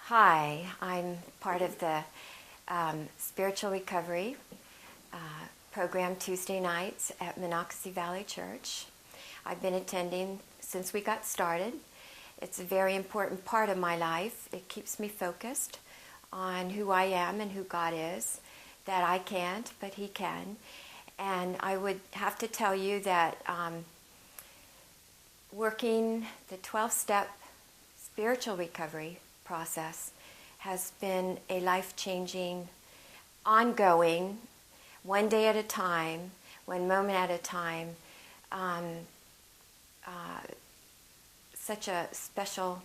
Hi, I'm part of the spiritual recovery program Tuesday nights at Monocacy Valley Church. I've been attending since we got started. It's a very important part of my life. It keeps me focused on who I am and who God is, that I can't, but He can. And I would have to tell you that working the 12-step spiritual recovery process has been a life-changing, ongoing, one day at a time, one moment at a time, such a special,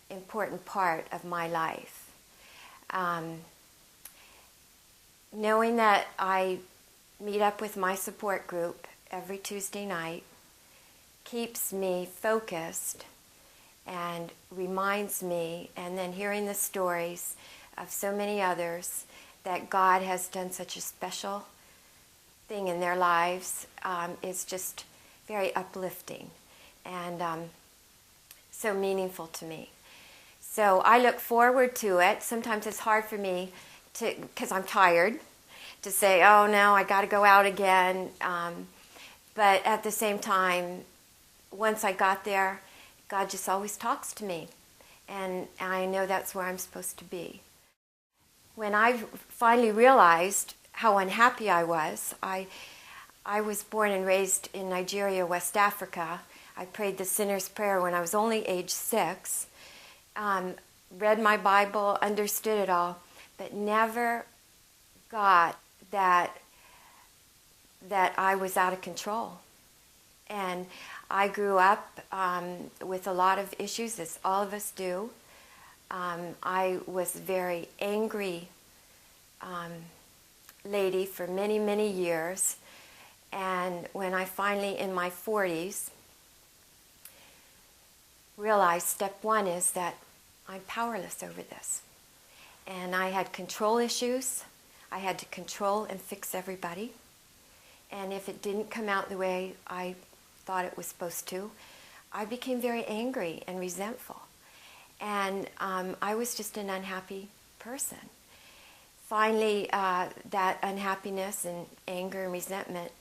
important part of my life. Knowing that I meet up with my support group every Tuesday night keeps me focused and reminds me, and then hearing the stories of so many others that God has done such a special thing in their lives is just very uplifting and so meaningful to me. So I look forward to it. Sometimes it's hard for me to, because I'm tired, to say, oh no, I got to go out again. But at the same time, once I got there, God just always talks to me, and I know that's where I'm supposed to be. When I finally realized how unhappy I was was born and raised in Nigeria, West Africa. I prayed the sinner's prayer when I was only age 6, read my Bible, understood it all, but never got that I was out of control. And I grew up with a lot of issues, as all of us do. I was a very angry lady for many, many years. And when I finally, in my 40s, realized step one is that I'm powerless over this. And I had control issues. I had to control and fix everybody. And if it didn't come out the way I thought it was supposed to, I became very angry and resentful. And I was just an unhappy person. Finally, that unhappiness and anger and resentment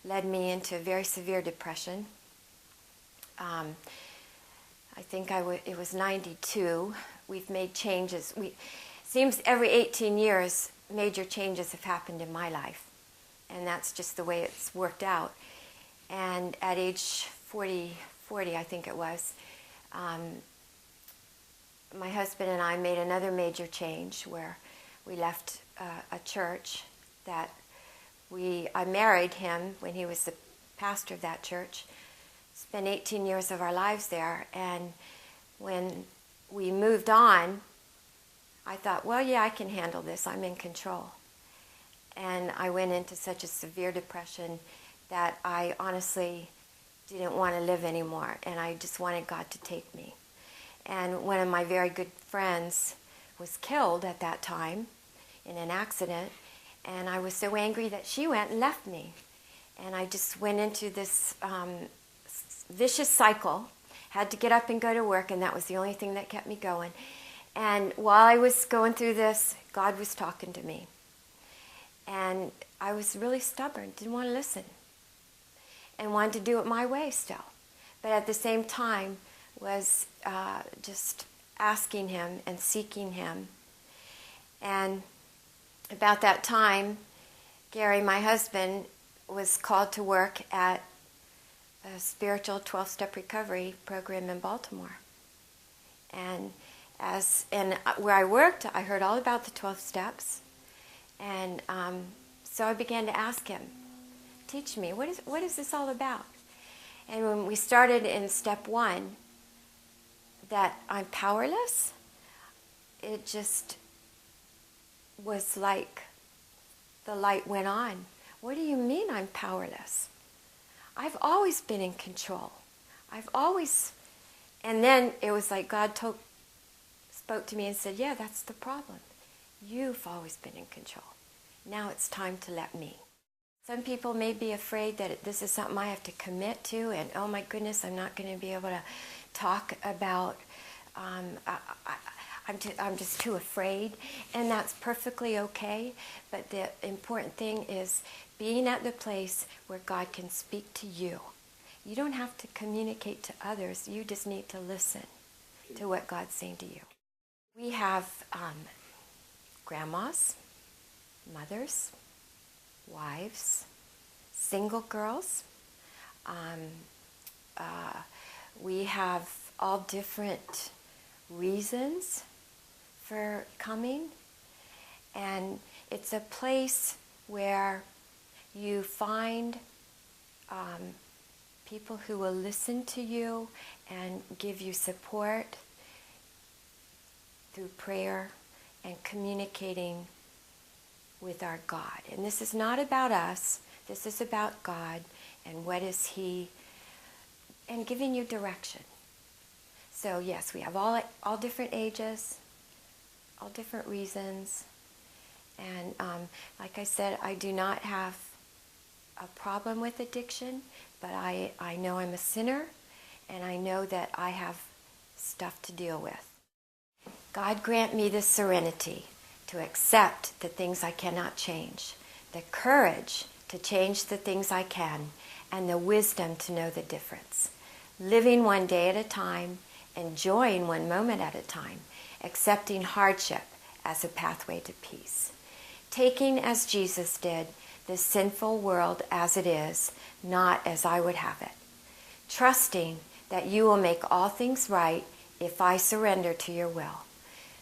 led me into very severe depression. I think it was 92. We've made changes. Seems every 18 years, major changes have happened in my life. And that's just the way it's worked out. And at age 40, I think it was, my husband and I made another major change where we left a church that I married him when he was the pastor of that church, spent 18 years of our lives there, and when we moved on, I thought, well, yeah, I can handle this, I'm in control. And I went into such a severe depression that I honestly didn't want to live anymore, and I just wanted God to take me. And one of my very good friends was killed at that time in an accident, and I was so angry that she went and left me. And I just went into this vicious cycle, had to get up and go to work, and that was the only thing that kept me going. And while I was going through this, God was talking to me. And I was really stubborn, didn't want to listen, and wanted to do it my way still. But at the same time was just asking Him and seeking Him. And about that time, Gary, my husband, was called to work at a spiritual 12-step recovery program in Baltimore. And where I worked, I heard all about the 12 steps. And so I began to ask him, teach me, what is this all about? And when we started in step 1, that I'm powerless, it just was like the light went on. What do you mean I'm powerless? I've always been in control. And then it was like God spoke to me and said, yeah, that's the problem. You've always been in control. Now it's time to let me. Some people may be afraid that this is something I have to commit to, and oh my goodness, I'm not going to be able to talk about I'm just too afraid, and that's perfectly okay. But the important thing is being at the place where God can speak to you. You don't have to communicate to others. You just need to listen to what God's saying to you. We have grandmas, mothers, wives, single girls. We have all different reasons for coming, and it's a place where you find people who will listen to you and give you support through prayer and communicating with our God. And this is not about us, this is about God and what is He, and giving you direction. So yes, we have all different ages, all different reasons, and like I said, I do not have a problem with addiction, but I know I'm a sinner, and I know that I have stuff to deal with. God grant me the serenity to accept the things I cannot change, the courage to change the things I can, and the wisdom to know the difference. Living one day at a time, enjoying one moment at a time, accepting hardship as a pathway to peace. Taking, as Jesus did, the sinful world as it is, not as I would have it. Trusting that you will make all things right if I surrender to your will,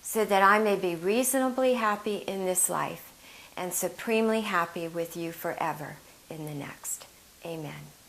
so that I may be reasonably happy in this life and supremely happy with you forever in the next. Amen.